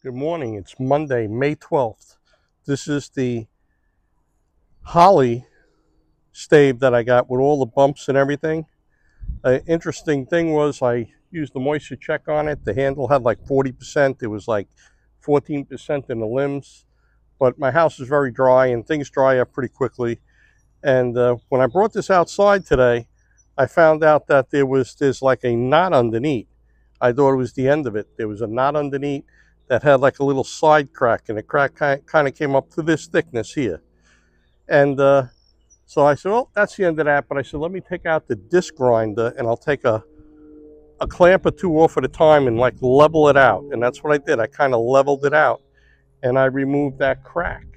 Good morning. It's Monday, May 12th. This is the holly stave that I got with all the bumps and everything. Interesting thing was I used the moisture check on it. The handle had like 40%. It was like 14% in the limbs. But my house is very dry and things dry up pretty quickly. And when I brought this outside today, I found out that there's like a knot underneath. I thought it was the end of it. There was a knot underneath that had like a little side crack, and the crack kind of came up to this thickness here. And so I said, well, that's the end of that. But I said, let me take out the disc grinder and I'll take a clamp or two off at a time and like level it out. And that's what I did. I kind of leveled it out and I removed that crack.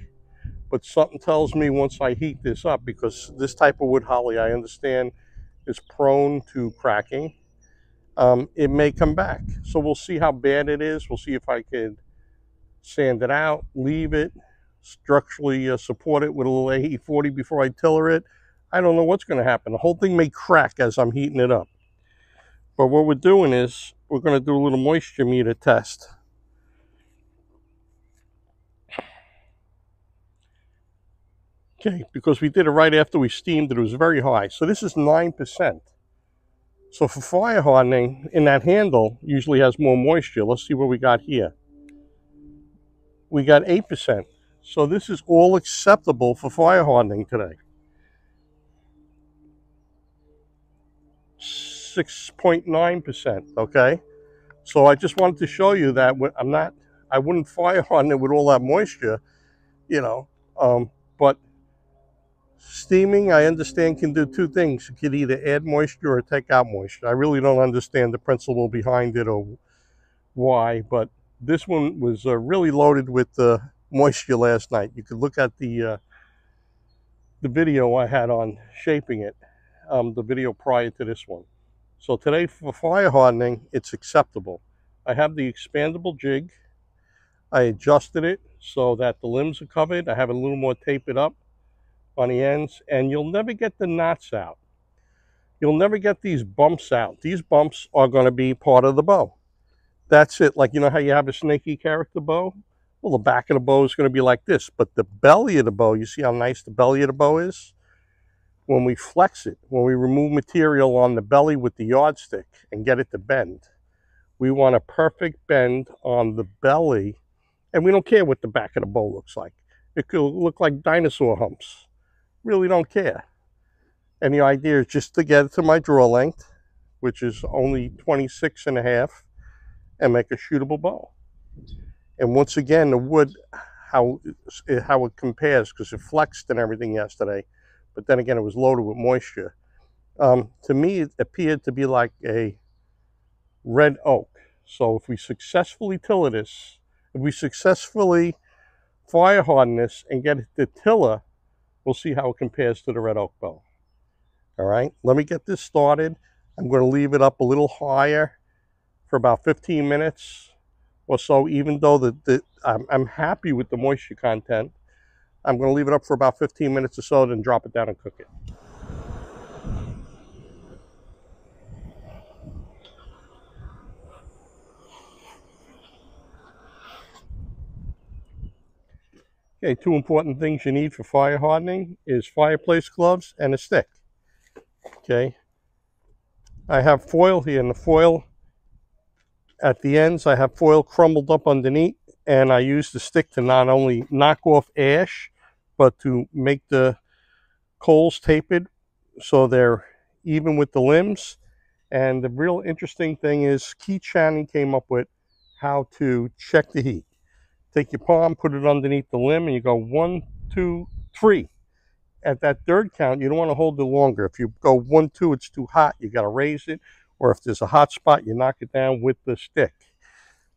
But something tells me once I heat this up, because this type of wood holly, I understand, is prone to cracking, it may come back. So we'll see how bad it is. We'll see if I could sand it out, leave it, structurally support it with a little A40 before I tiller it. I don't know what's going to happen. The whole thing may crack as I'm heating it up. But what we're doing is we're going to do a little moisture meter test. Okay, because we did it right after we steamed it. It was very high. So this is 9%. So for fire hardening, in that handle usually has more moisture. Let's see what we got here. We got 8%. So this is all acceptable for fire hardening today. 6.9%, okay? So I just wanted to show you that I wouldn't fire harden it with all that moisture, but steaming, I understand, can do two things. You could either add moisture or take out moisture. I really don't understand the principle behind it or why, but this one was really loaded with moisture last night. You could look at the video I had on shaping it, the video prior to this one. So today for fire hardening, it's acceptable. I have the expandable jig. I adjusted it so that the limbs are covered. I have a little more tapered up on the ends, and you'll never get the knots out. You'll never get these bumps out. These bumps are going to be part of the bow. That's it. Like, you know how you have a snaky character bow? Well, the back of the bow is going to be like this, but the belly of the bow, you see how nice the belly of the bow is? When we flex it, when we remove material on the belly with the yardstick and get it to bend, we want a perfect bend on the belly, and we don't care what the back of the bow looks like. It could look like dinosaur humps. Really don't care. And the idea is just to get it to my draw length, which is only 26.5, and make a shootable bow. And once again, the wood, how it compares, because it flexed and everything yesterday, but then again, it was loaded with moisture. To me, it appeared to be like a red oak. So if we successfully tiller this, if we successfully fire harden this and get it to tiller, we'll see how it compares to the red oak bow. All right, let me get this started. I'm going to leave it up a little higher for about 15 minutes or so, even though I'm happy with the moisture content. I'm going to leave it up for about 15 minutes or so, then drop it down and cook it. Okay, two important things you need for fire hardening is fireplace gloves and a stick. Okay, I have foil here, and the foil at the ends, I have foil crumbled up underneath, and I use the stick to not only knock off ash, but to make the coals tapered so they're even with the limbs. And the real interesting thing is Keith Shannon came up with how to check the heat. Take your palm, put it underneath the limb, and you go 1, 2, 3. At that third count, you don't want to hold it longer. If you go 1, 2, it's too hot. You got to raise it. Or if there's a hot spot, you knock it down with the stick.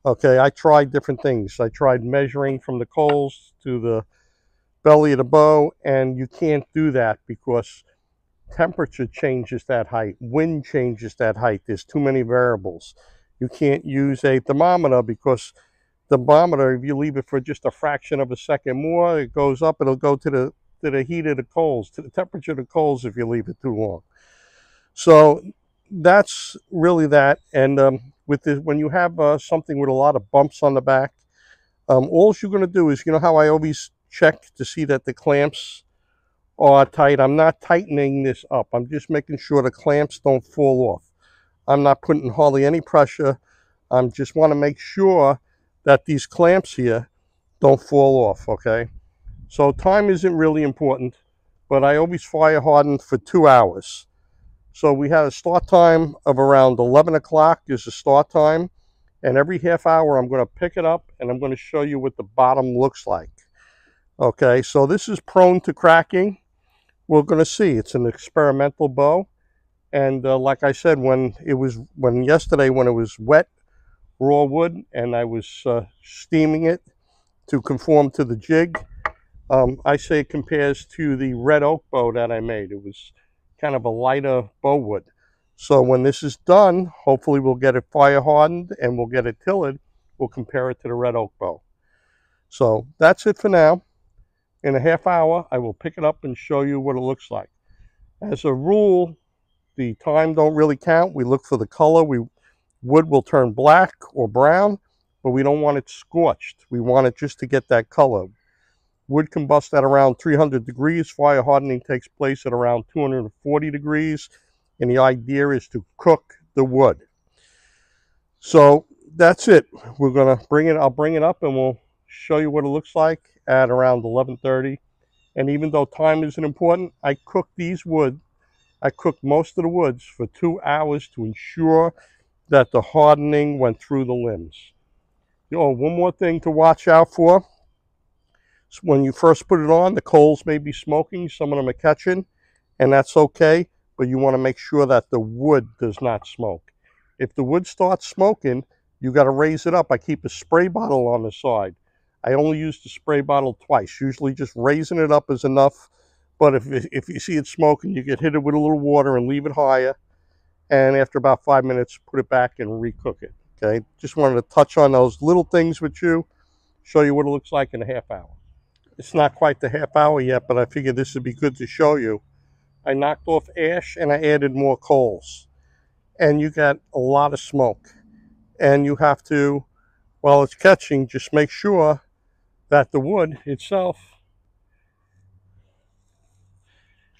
Okay, I tried different things. I tried measuring from the coals to the belly of the bow, and you can't do that because temperature changes that height. Wind changes that height. There's too many variables. You can't use a thermometer because the thermometer, if you leave it for just a fraction of a second more, it goes up. It'll go to the heat of the coals, to the temperature of the coals if you leave it too long. So that's really that. And with this, when you have something with a lot of bumps on the back, All you're going to do is, you know how I always check to see that the clamps are tight? I'm not tightening this up. I'm just making sure the clamps don't fall off. I'm not putting hardly any pressure. I just want to make sure that these clamps here don't fall off, okay? So time isn't really important, but I always fire harden for 2 hours. So we had a start time of around 11 o'clock is the start time. And every half hour, I'm going to pick it up and I'm going to show you what the bottom looks like. Okay, so this is prone to cracking. We're going to see. It's an experimental bow. And like I said, when yesterday when it was wet, raw wood, and I was steaming it to conform to the jig, I say it compares to the red oak bow that I made. It was kind of a lighter bow wood. So when this is done, hopefully we'll get it fire hardened and we'll get it tilled. We'll compare it to the red oak bow. So that's it for now. In a half hour, I will pick it up and show you what it looks like. As a rule, the time don't really count. We look for the color. Wood will turn black or brown, but we don't want it scorched. We want it just to get that color. Wood combust at around 300 degrees. Fire hardening takes place at around 240 degrees. And the idea is to cook the wood. So that's it. We're going to bring it, I'll bring it up and we'll show you what it looks like at around 11:30. And even though time isn't important, I cook most of the woods for 2 hours to ensure that the hardening went through the limbs. You know, one more thing to watch out for. So when you first put it on, the coals may be smoking. Some of them are catching, and that's okay. But you want to make sure that the wood does not smoke. If the wood starts smoking, you got to raise it up. I keep a spray bottle on the side. I only use the spray bottle twice. Usually just raising it up is enough. But if you see it smoking, you can hit it with a little water and leave it higher. And after about 5 minutes, put it back and recook it. Okay, just wanted to touch on those little things with you, show you what it looks like in a half hour. It's not quite the half hour yet, but I figured this would be good to show you. I knocked off ash and I added more coals. And you got a lot of smoke. And you have to, while it's catching, just make sure that the wood itself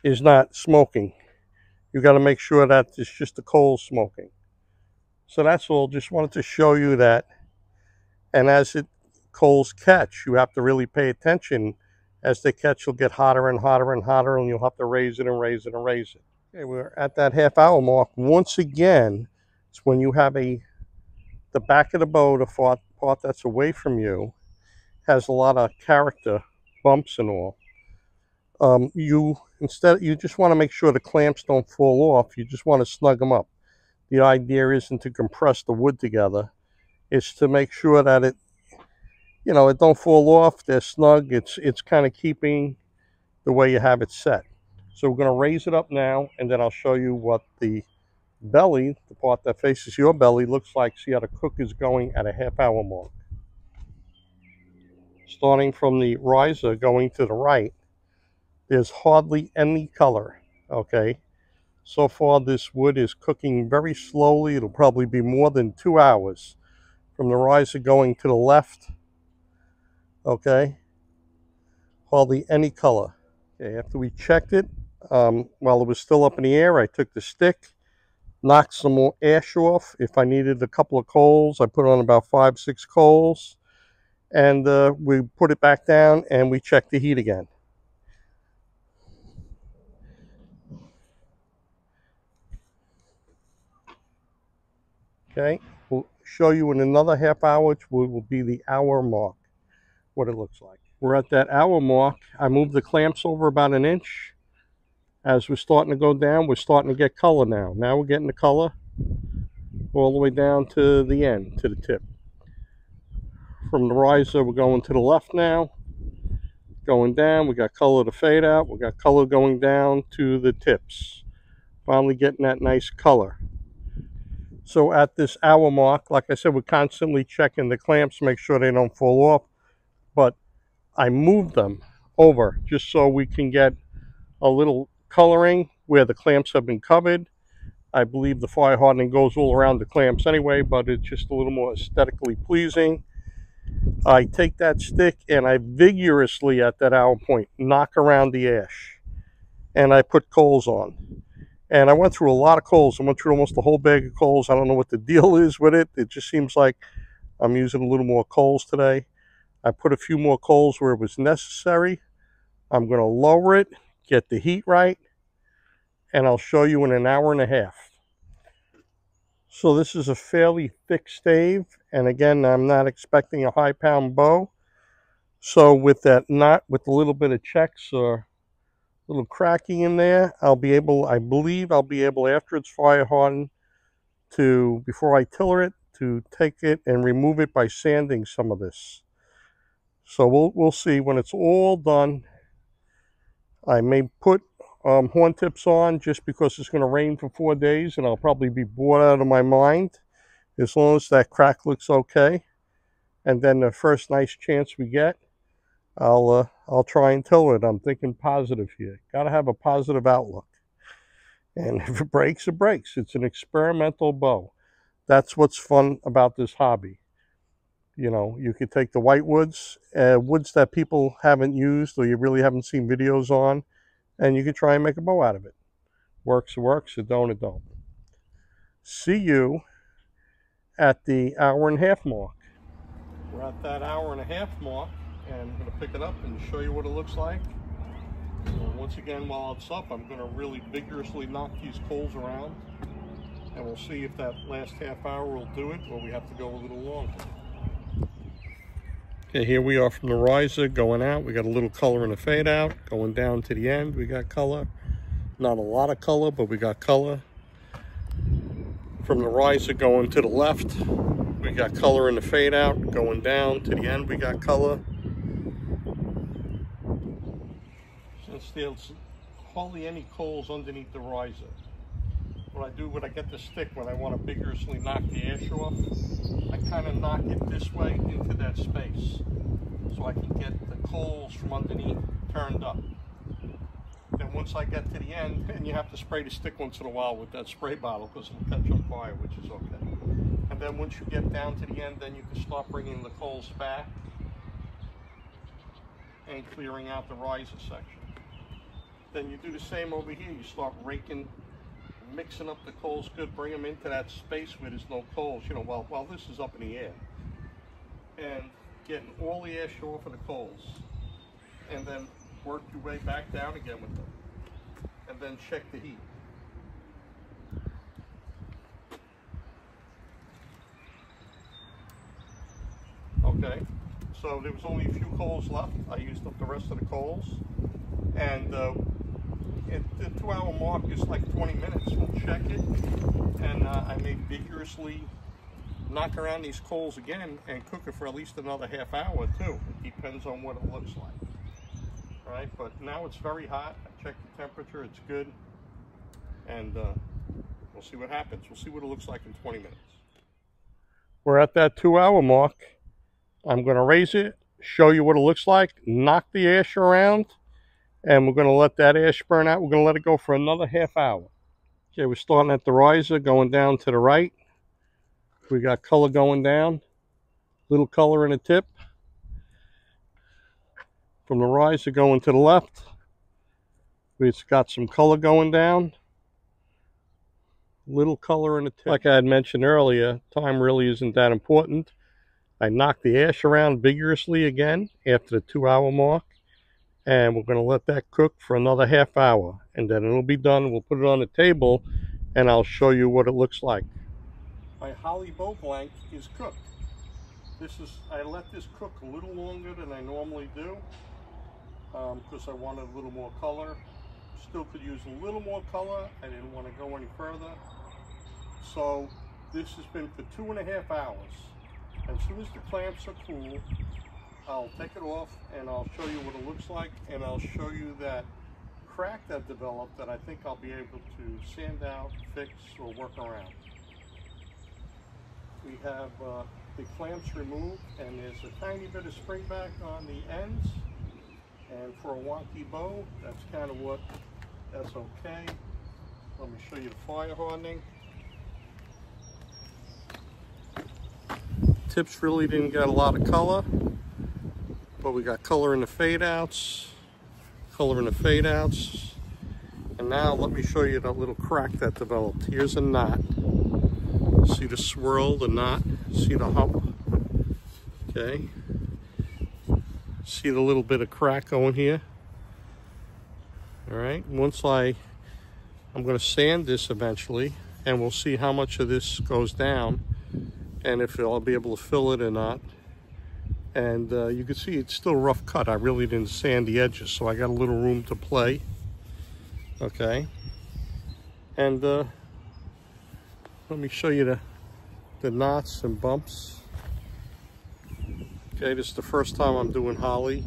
is not smoking. You got to make sure that it's just the coals smoking. So that's all. Just wanted to show you that. And as coals catch, you have to really pay attention. As they catch, you'll get hotter and hotter and hotter, and you'll have to raise it and raise it and raise it. Okay, we're at that half hour mark. Once again, it's when you have the back of the bow, the part that's away from you, has a lot of character, bumps and all. You just want to make sure the clamps don't fall off. You just want to snug them up. The idea isn't to compress the wood together. It's to make sure that it don't fall off. They're snug. It's kind of keeping the way you have it set. So we're going to raise it up now, and then I'll show you what the belly, the part that faces your belly, looks like. See how the cook is going at a half hour mark. Starting from the riser going to the right, there's hardly any color, okay? So far this wood is cooking very slowly. It'll probably be more than 2 hours. From the riser going to the left, okay? Hardly any color. Okay, after we checked it, while it was still up in the air, I took the stick, knocked some more ash off. If I needed a couple of coals, I put on about 5-6 coals, and we put it back down and we checked the heat again. Okay, we'll show you in another half hour, which will be the hour mark, what it looks like. We're at that hour mark. I moved the clamps over about 1 inch. As we're starting to go down, we're starting to get color now. Now we're getting the color all the way down to the end, to the tip. From the riser, we're going to the left now. Going down, we got color to fade out. We got color going down to the tips. Finally getting that nice color. So at this hour mark, like I said, we're constantly checking the clamps, make sure they don't fall off. But I moved them over just so we can get a little coloring where the clamps have been covered. I believe the fire hardening goes all around the clamps anyway, but it's just a little more aesthetically pleasing. I take that stick and I vigorously at that hour point knock around the ash, and I put coals on. And I went through a lot of coals. I went through almost the whole bag of coals. I don't know what the deal is with it. It just seems like I'm using a little more coals today. I put a few more coals where it was necessary. I'm going to lower it, get the heat right, and I'll show you in an hour and a half. So this is a fairly thick stave, and again, I'm not expecting a high pound bow. So with that knot, with a little bit of checks or little cracking in there, I believe I'll be able, after it's fire hardened, to, before I tiller it, to take it and remove it by sanding some of this. So we'll see when it's all done. I may put horn tips on just because it's going to rain for 4 days, and I'll probably be bored out of my mind as long as that crack looks okay. And then the first nice chance we get, I'll try and tiller it. I'm thinking positive here. Got to have a positive outlook. And if it breaks, it breaks. It's an experimental bow. That's what's fun about this hobby. You know, you could take the white woods, woods that people haven't used or you really haven't seen videos on, and you can try and make a bow out of it. Works, works. It don't, it don't. See you at the hour and a half mark. We're at that hour and a half mark, and I'm going to pick it up and show you what it looks like. Once again, while it's up, I'm going to really vigorously knock these coals around, and we'll see if that last half hour will do it, or we have to go a little longer. Okay, here we are from the riser going out. We got a little color in the fade out. Going down to the end, we got color. Not a lot of color, but we got color. From the riser going to the left, we got color in the fade out. Going down to the end, we got color. Since there's hardly any coals underneath the riser, what I do when I get the stick, when I want to vigorously knock the ash off, I kind of knock it this way into that space so I can get the coals from underneath turned up. Then once I get to the end, and you have to spray the stick once in a while with that spray bottle because it'll catch on fire, which is okay. And then once you get down to the end, then you can start bringing the coals back and clearing out the riser section. Then you do the same over here. You start raking, mixing up the coals good, bring them into that space where there's no coals, you know, while this is up in the air. And getting all the ash off of the coals. And then work your way back down again with them. And then check the heat. Okay, so there was only a few coals left. I used up the rest of the coals. And the 2 hour mark is like 20 minutes. We'll check it. And I may vigorously knock around these coals again and cook it for at least another half hour too. It depends on what it looks like. All right, but now it's very hot. I checked the temperature, it's good. And we'll see what happens. We'll see what it looks like in 20 minutes. We're at that 2 hour mark. I'm going to raise it, show you what it looks like, knock the ash around, and we're going to let that ash burn out. We're going to let it go for another half hour. Okay, we're starting at the riser, going down to the right. We got color going down, little color in the tip. From the riser going to the left, we've got some color going down, little color in the tip. Like I had mentioned earlier, time really isn't that important. I knocked the ash around vigorously again after the 2 hour mark, and we're going to let that cook for another half hour, and then it'll be done. We'll put it on the table, and I'll show you what it looks like. My holly bow blank is cooked. I let this cook a little longer than I normally do because I wanted a little more color. Still could use a little more color. I didn't want to go any further. So this has been for 2.5 hours. As soon as the clamps are cool, I'll take it off and I'll show you what it looks like, and I'll show you that crack that developed that I think I'll be able to sand out, fix, or work around. We have the clamps removed, and there's a tiny bit of springback on the ends. And for a wonky bow, that's kind of that's okay. Let me show you the fire hardening. tips really didn't get a lot of color, but we got color in the fade outs, color in the fade outs. And now let me show you that little crack that developed. Here's a knot. See the swirl, the knot, see the hump, okay? See the little bit of crack going here? All right, I'm gonna sand this eventually, and we'll see how much of this goes down and if I'll be able to fill it or not. And you can see it's still rough cut. I really didn't sand the edges, so I got a little room to play, okay? And let me show you the knots and bumps. Okay, this is the first time I'm doing holly.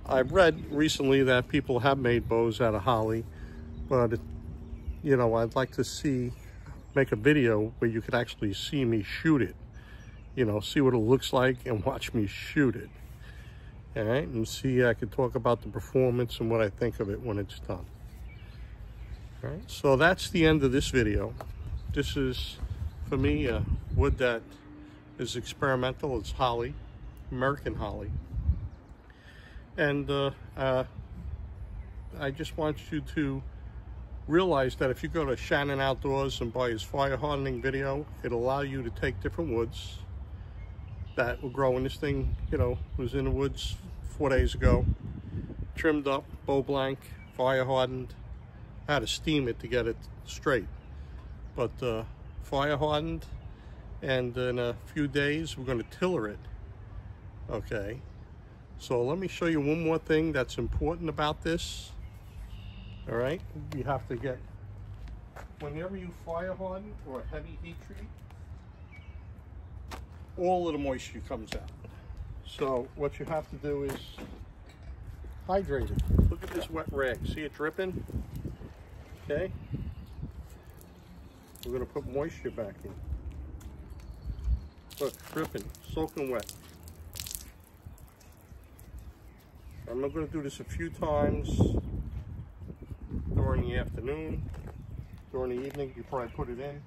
I've read recently that people have made bows out of holly, but you know, I'd like to make a video where you could actually see me shoot it. You know, see what it looks like and watch me shoot it. All right, and see, I could talk about the performance and what I think of it when it's done. All right, so that's the end of this video. This is, for me, wood that is experimental. It's holly, American holly. And I just want you to realize that if you go to Shannon Outdoors and buy his fire hardening video, it'll allow you to take different woods that will grow. And this thing, you know, was in the woods 4 days ago, trimmed up, bow blank, fire hardened. I had to steam it to get it straight, but fire hardened, and in a few days we're going to tiller it. Okay, so let me show you one more thing that's important about this. All right, you have to get, whenever you fire harden or heavy heat treat, all of the moisture comes out. So what you have to do is hydrate it. Look at this wet rag, see it dripping? Okay, we're going to put moisture back in. Look, dripping, soaking wet. I'm going to do this a few times during the afternoon, during the evening before I put it in.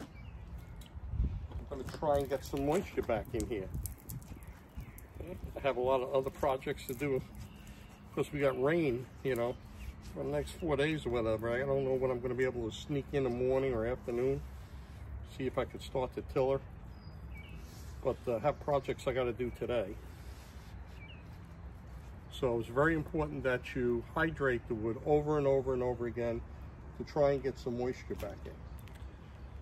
I'm going to try and get some moisture back in here. Okay. I have a lot of other projects to do because we got rain, you know, for the next 4 days or whatever. I don't know when I'm going to be able to sneak in the morning or afternoon, see if I could start the tiller. But I have projects I got to do today. So it's very important that you hydrate the wood over and over and over again to try and get some moisture back in.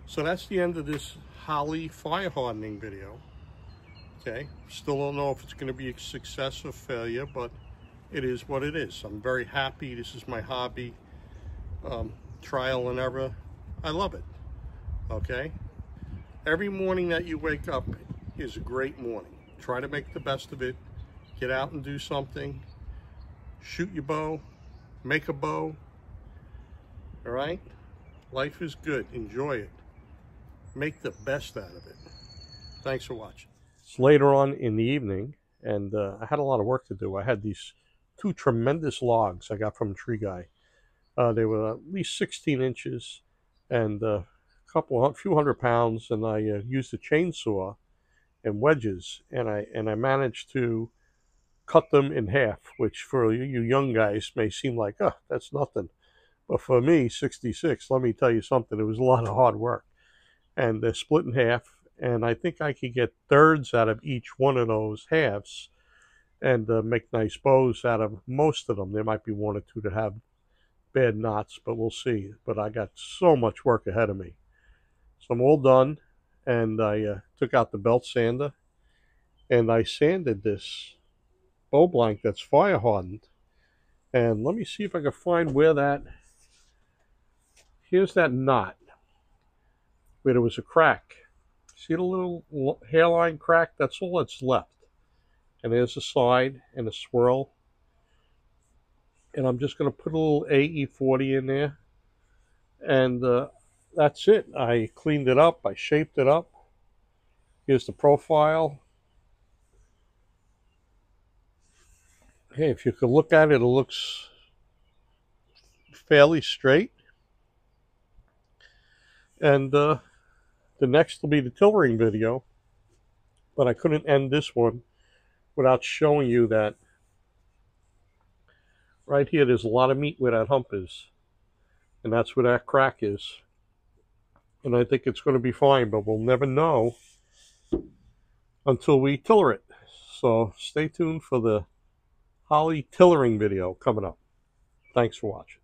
So that's the end of this holly fire hardening video. Okay, still don't know if it's going to be a success or failure, but it is what it is. I'm very happy. This is my hobby, trial and error. I love it. Okay, every morning that you wake up is a great morning. Try to make the best of it. Get out and do something. Shoot your bow. Make a bow. All right? Life is good. Enjoy it. Make the best out of it. Thanks for watching. It's later on in the evening, and I had a lot of work to do. I had these 2 tremendous logs I got from a tree guy. They were at least 16 inches and a few hundred pounds, and I used a chainsaw and wedges, and I managed to cut them in half, which for you young guys may seem like, oh, that's nothing. But for me, 66, let me tell you something, it was a lot of hard work. And they're split in half, and I think I could get thirds out of each one of those halves and make nice bows out of most of them. There might be 1 or 2 that have bad knots, but we'll see. But I got so much work ahead of me. So I'm all done, and I took out the belt sander, and I sanded this bow blank that's fire hardened. And let me see if I can find where here's that knot where there was a crack. See the little hairline crack? That's all that's left. And there's a side and a swirl. And I'm just going to put a little AE40 in there. And that's it. I cleaned it up. I shaped it up. Here's the profile. Hey, if you could look at it, it looks fairly straight. And the next will be the tillering video. But I couldn't end this one without showing you that right here there's a lot of meat where that hump is. And that's where that crack is. And I think it's going to be fine, but we'll never know until we tiller it. So stay tuned for the Holly tillering video coming up. Thanks for watching.